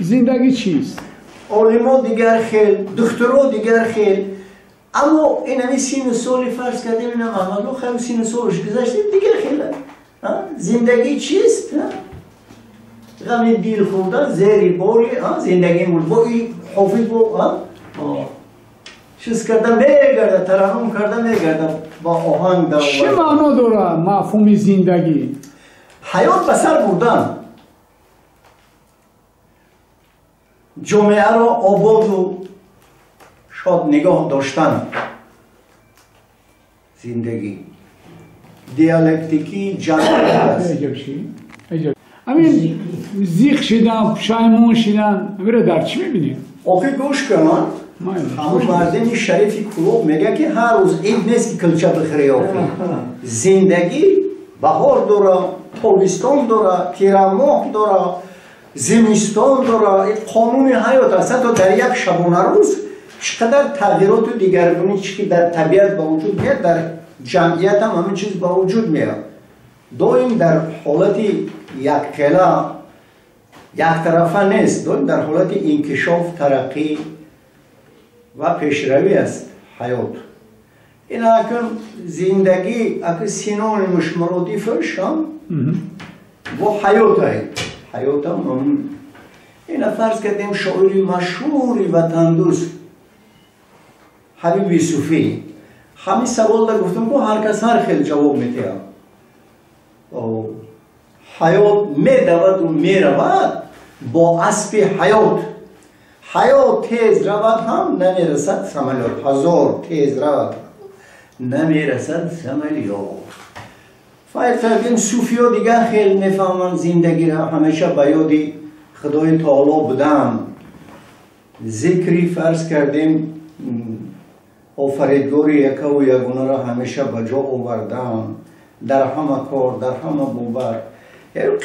زندگی چیست؟ عالما دیگر خیل، دکترها دیگر خیل، اما این همی سین سالی فرض کردیم این محمد خیلی سین سالش گذشته دیگر خیله. زندگی چیست؟ غمی دیل خوردن زیری باری زندگی مورد با این حافظ با چیز کردن میگرده ترانم کردن میگرده با آهنگ در چه معنا داره مفهوم زندگی؟ حیات بسر بردن، جامعه را آباد و شاد نگاه داشتن، زندگی دیالکتیکی جنبه است. همین زیخ شدن، پشایمون شدن، میره در چی میبینیم؟ آخه گوش کنن، همون مردم شریفی کلوب میگه که هر روز عید نیست که کلچه بخری آخه. زندگی بهار داره، تابستان داره، تیرماه داره، زمستان داره، این قانون حیات است. تا در یک شبانه روز چقدر تغییرات و دیگرگونی که در طبیعت با وجود میاد، در جمعیت هم همین چیز با وجود میاد. دائم در حالت یک قله یک طرفه نیست، دائم در حالت انکشاف، ترقی و پیشروی است حیات. این اکن زندگی اکن سینونیمش مرادفش هم با حیات هست. حیات هم این فرض کردیم شاعری مشهوری وطن دوست حبیب یوسفی همین سوال در گفتم که هر کس هر خیلی جواب میده. حیات میدود و میرود با اسب حیات. حیات تیز رود هم نمیرسد سمالیات، هزار تیز رود نمیرسد سمالیات. فرض کردیم صوفی ها دیگر خیلی میفهمن زندگی را، همیشه به یاد خدای تعالی بودن، ذکری فرض کردیم آفریدگاری یکه و یگانه را همیشه به جا آوردن، در همه کار، در همه باور.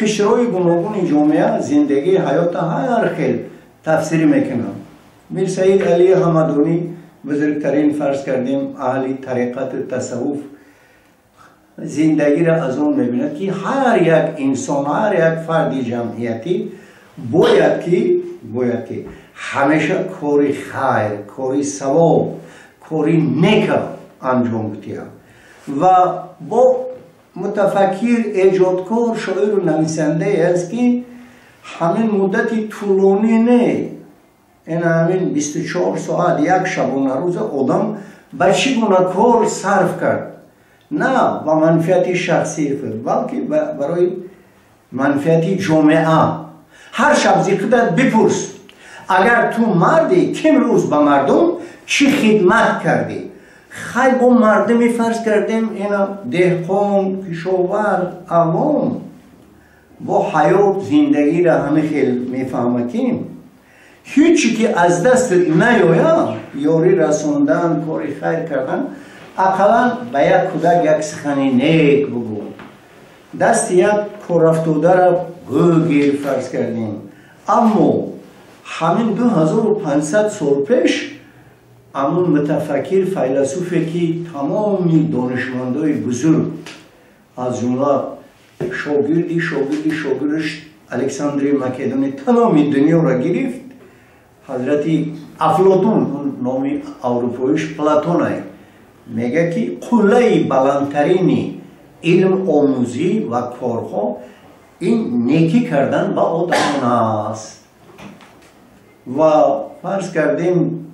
قشرهای گوناگون جامعه زندگی حیات هر خیل تفسیر میکنن. میر سید علی حمدانی بزرگترین فرض کردیم اهل طریقت تصوف زندگی را از اون میبیند که هر یک انسان، هر یک فردی جمعیتی باید که همیشه کاری خیر، کاری ثواب، کاری نیک انجام بده و با متفکر، ایجادکار، شاعر و نویسنده است که همین مدتی طولانی نه، این همین 24 ساعت یک شبانه روز آدم به چی گونه کار صرف کرد، نه با منفعت شخصی خود بلکه برای منفعت جامعه. هر شب زیقدت بپرس اگر تو مردی کم روز به مردم چی خدمت کردی؟ خیلی با مردمی فرض کردیم اینا دهقان، کشاورز، عوام با حیات زندگی را همه خیلی میفهمکیم. هیچی که از دست نیاید یاری رساندن، کاری خیر کردن، اقلا به یک کودک یک سخنی نیک بگو، دست یک کار افتاده را بگیر فرض کردیم. اما همین 2500 سال پیش همون متفکر فیلسوفی که تمامی دانشمندای بزرگ از جمله شاگردش الکساندر مکدونی تمامی دنیا را گرفت، حضرت افلاطون، نام اروپاییش پلاتون است، میگه که قله بلندترین علم آموزی و کارها این نیکی کردن به آدمان است. و فرض کردیم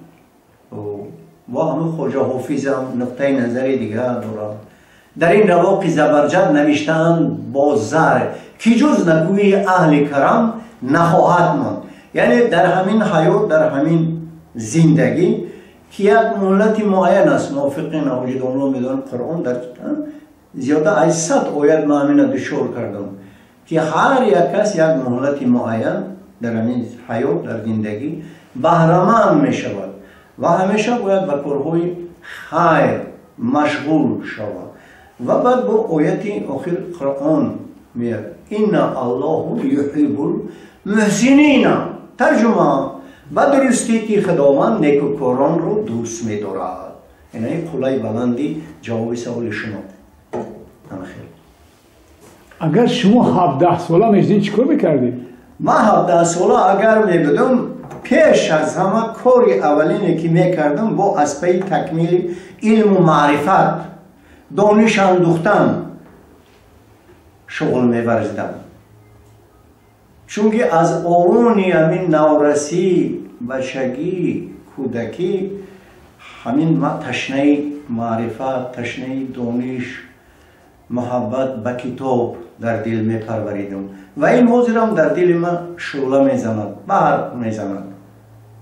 و همه خواجه حافظ هم نقطه نظر دیگر دارد. در این رواق زبرجد نوشتن با زر که جز نکوی اهل کرم نخواهد ماند. یعنی در همین حیات، در همین زندگی که یک مهلت معین است، موافقین اوجد الله میدان قرآن در زیاده از 100 آیت ما همین دشور کردم که هر یک کس یک مهلت معین در همین حیات، در زندگی بهره‌مند می شود و همیشه باید به کارهای خیر مشغول شود. و بعد با آیت آخر قرآن میاد این الله یحب المحسنین، ترجمه به درستی که خداوند نیکوکاران رو دوست می‌دارد. این قله بلندی جواب سوال شما. اگر شما 17 ساله میشدین چیکار میکردید؟ ما 17 ساله اگر میبودم پیش از همه کاری اولینی که میکردم با اسپی تکمیل علم و معرفت دانش اندوختن شغل می‌ورزیدم. چونکه از آوانی همین نورسی، بچگی، کودکی همین تشنه معرفت، تشنه دانش، محبت به کتاب در دل می‌پروریدم و این موضوع هم در دل من شعله می‌زند، برق می‌زند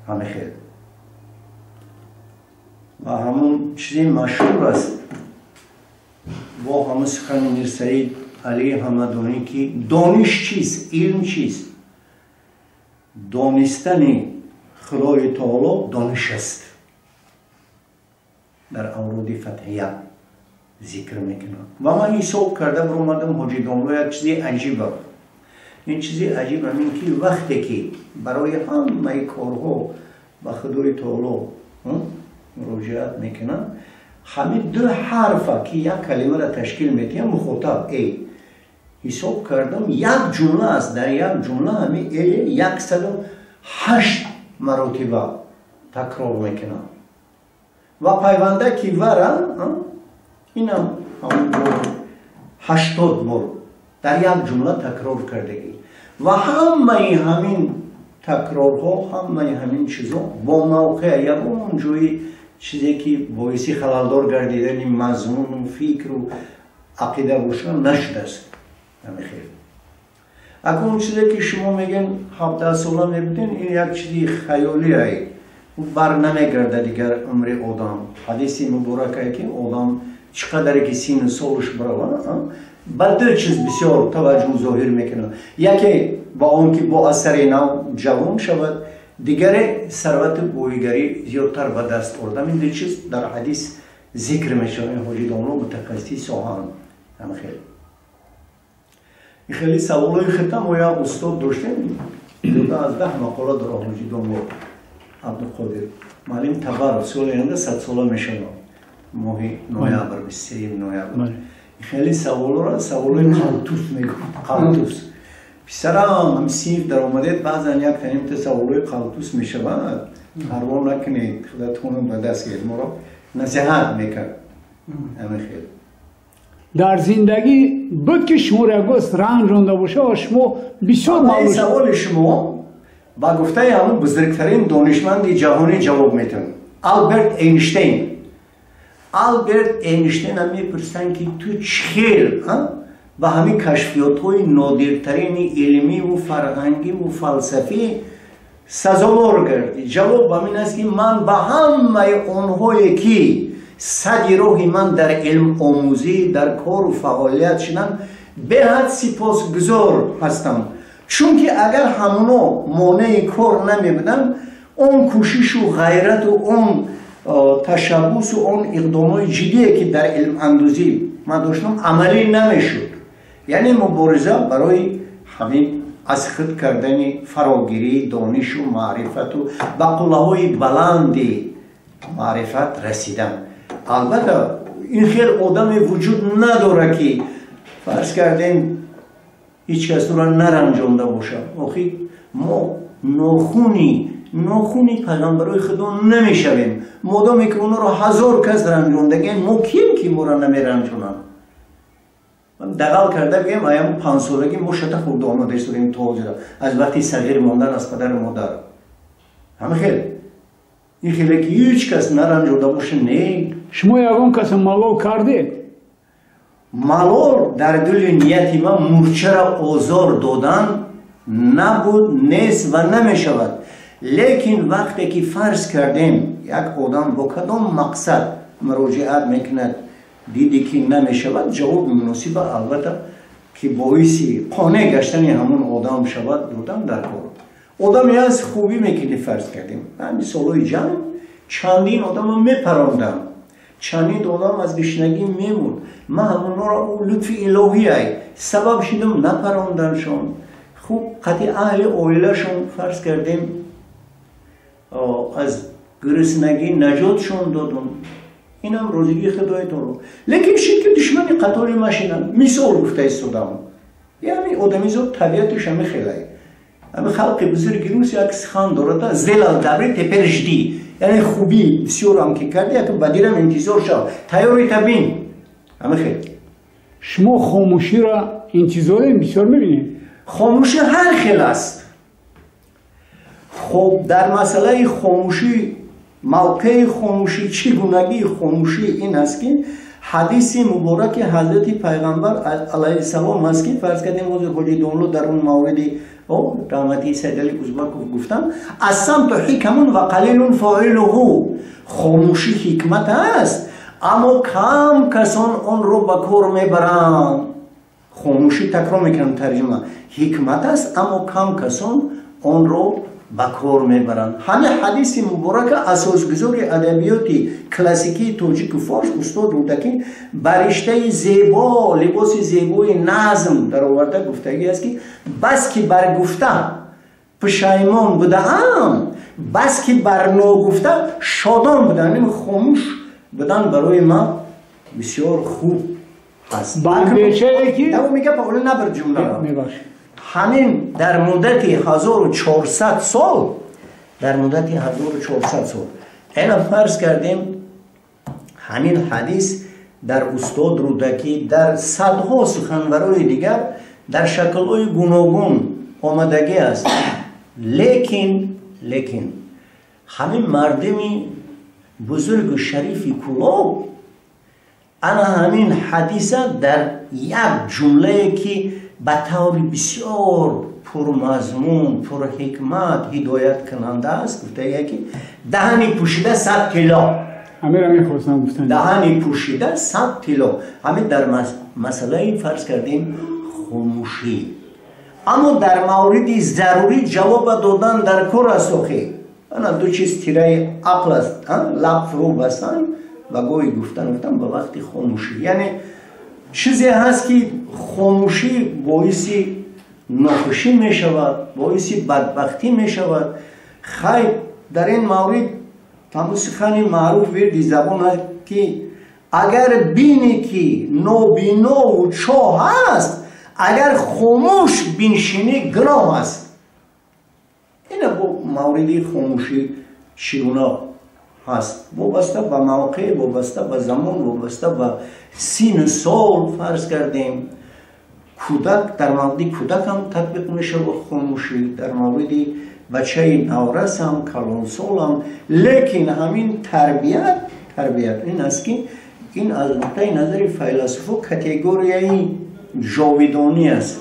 همه خیلی. و همون چیزی مشهور است با همون سخن میر سعید علی همدانی که دانش چیست؟ علم چیست؟ دانستن خدای تعالی دانش است. در اورود فتحیه ذکر میکنم و من حساب کرده برآمدم حاجی داملو یک چیزی عجیبه. این چیزی عجیبه این که وقتی که برای همه کارها به خدای تعالی مراجعت میکنم همین دو حرف که یک کلمه را تشکیل میده مخاطب ای حساب کردم یک جمله است. در یک جمله همین ای 108 مرتبه تکرار میکنم و پیونده که ورم اینم همون 80 بار در یک جمله تکرار کردگی و همه همین تکرارها همه همین چیزا با موقع یکون جوی چیزی که باعثی خلالدار گردیدن مضمون و فکر و عقیده باشن نشده است. همه خیلی اگه اون چیزی که شما میگن 17 ساله میبودین این یک چیزی خیالی هایی بر نمیگرده دیگر عمر آدم. حدیثی مبارکه که آدم چقدر که سین سالش برابر با دو چیز بسیار توجه ظاهر میکنه. یکی با اون که با اثر نو جوان شود، دیگر ثروت بویگری زیادتر به دست آورده. این دو چیز در حدیث ذکر میشه. حاجی داملو متخصصی سوهان هم خیلی خیلی سوالای ختم و یا استاد داشتیم 12 مقاله در حاجی داملو عبدالقادر معلم تبر سال آینده 100 ساله میشه ماه نوامبر 23 نوامبر. خیلی سوالای قلتوس میگم. قلتوس پسرم هم سیف در آمدید بعضا یک تنیم سوالای قلتوس میشود پروا نکنید خودتون به دست گیرید ما را نصیحت میکرد. همه خیلی در زندگی بود که شما را گست رنج رونده باشه شما بسیار معلوم سوال شما با گفته همون بزرگترین دانشمند جهانی جواب میتون آلبرت اینشتین. آلبرت اینشتین هم میپرسن که تو چخیل با همین کشفیات های نادرترین علمی و فرهنگی و فلسفی سزاوار کردی. جواب همین است که من با همه اونهایی که صدی روحی من در علم آموزی در کار و فعالیت شدم به حد سپاسگزار هستم. چون که اگر همونا مانع کار نمی بدن اون کوشش و غیرت و اون تشبس و اون اقدامات جدی که در علم اندوزی من داشتم عملی نمیشد. یعنی مبارزه برای همین از خود کردن فراگیری دانش و معرفت و به قله‌های بلند معرفت رسیدن. البته این خیلی آدم وجود نداره که فرض کردیم هیچ کس رو نرنجانده باشه. آخی ما ناخونی پیغمبرای خدا نمیشویم مادامی که اونو رو 1000 کس رنجاندگی ما کیم که ما رو نمیرنجونن. دقل کرده بگیم ایم 5 سالگی ما شده خود آماده شدیم تازه از وقتی صغیر ماندن از پدر مادر همه خیلی این خیلی که هیچ کس نرنجانده باشه نه. شما یکم کس مالو کردید؟ مالور در دل نیتی من مورچه را آزار دادن نبود نیست و نمیشود. لیکن وقتی که فرض کردیم یک آدم با کدام مقصد مراجعت میکند دیدی که نمیشود جواب مناسب البته که باعثی قانع گشتن همون آدم شود دادن در کار. آدمی از خوبی میکنی فرض کردیم من سالهای جمع چندین آدم میپراندم چندین آدم از گشنگی میمون من همون را لطف الهی ای سبب شدم نپراندنشون. خوب قطعی اهل اویله شون فرض کردیم از گرسنگی نجاتشون دادم. این هم روزگی خدای تو رو. لیکن شد که دشمنی قطاری ماشینن مثال گفته ایستادم. یعنی آدمی زود طبیعتش همه خیلی همه خلق بزرگی روس یک سخن دارد زلال دبری تپر جدی یعنی خوبی بسیار هم که کردی یک بدیرم انتظار شد تیاری تبین همه خیلی شما خاموشی را انتظار بسیار میبینید؟ خاموشی هر خیل است. خب در مسئله خاموشی موقع خاموشی چگونگی خاموشی این است که حدیث مبارک حضرت پیغمبر علیه السلام است که فرض کردیم حضور حاجی دانلو در اون موردی رحمتی سید علی کوزبکوف گفتم الصمت حکم و قلیل فاعله. خاموشی حکمت است اما کم کسان آن رو به کار میبرند. خاموشی تکرار میکنم ترجمه حکمت است اما کم کسان آن رو به کار میبرند. همه حدیث مبارک اساسگذار ادبیات کلاسیکی تاجیک و فارس استاد رودکی برشته زیبا لباس زیبای نظم در آورده گفتگی است که بس که بر گفته پشیمان بودم بس که بر نگفته شادان بودم. خاموش بودن برای ما بسیار خوب است. بندیشه که میگه پاول نبر جمله را میباشه همین در مدت 1400 سال در مدت 1400 سال اینا فرض کردیم همین حدیث در استاد رودکی در صدها سخنورهای دیگر در شکل‌های گوناگون آمدگی است. لیکن همین مردمی بزرگ و شریفی کلاب انا همین حدیث در یک جمله که به طور بسیار پرمضمون پر حکمت هدایت کننده است گفته یکی دهنی پوشیده 100 طلا. همه میخواستم گفتن دهنی پوشیده 100 طلا. همین در مسئله فرض کردیم خاموشی. اما در مورد ضروری جواب دادن در کار است. انا دو چیز تیره عقل است لب فرو بستن و گوی گفتن به وقت خاموشی. یعنی چیزی هست که خاموشی باعث ناخوشی می شود باعث بدبختی می شود. خیر در این مورد تمام سخن معروف وردی زبان است که اگر بینی که نابینا و چاه هست اگر خاموش بنشینی گناه است. این مورد خاموشی چگونه هست وابسته به موقع وابسته به زمان وابسته به سین سال فرض کردیم. کودک در مورد کودک هم تطبیق میشه با خاموشی در مورد بچه نورس هم کلان سال هم. لیکن همین تربیت این است که این از نقطه نظر فیلسوف کاتگوریای جاودانی است.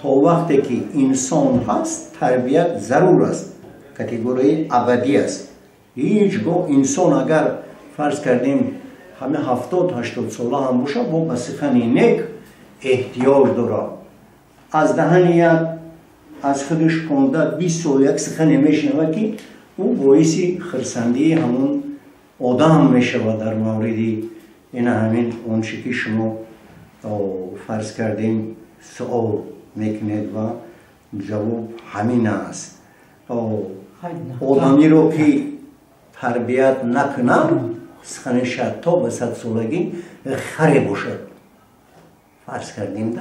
تا وقتی که انسان هست تربیت ضرور است کاتگوری ابدی است. هیچگاه انسان اگر فرض کردیم همه 70-80 ساله هم باشه با به سخن نیک احتیاج داره. از دهن یک از خودش 15-20 سال یک سخن میشنوه که او باعث خرسندی همون آدم میشود. در مورد این همین اون چی که شما فرض کردیم سوال میکنید و جواب همین است. آدمی رو که تربیت نکنم سخن شد تا به 100 سالگی خره باشد فرض کردیم.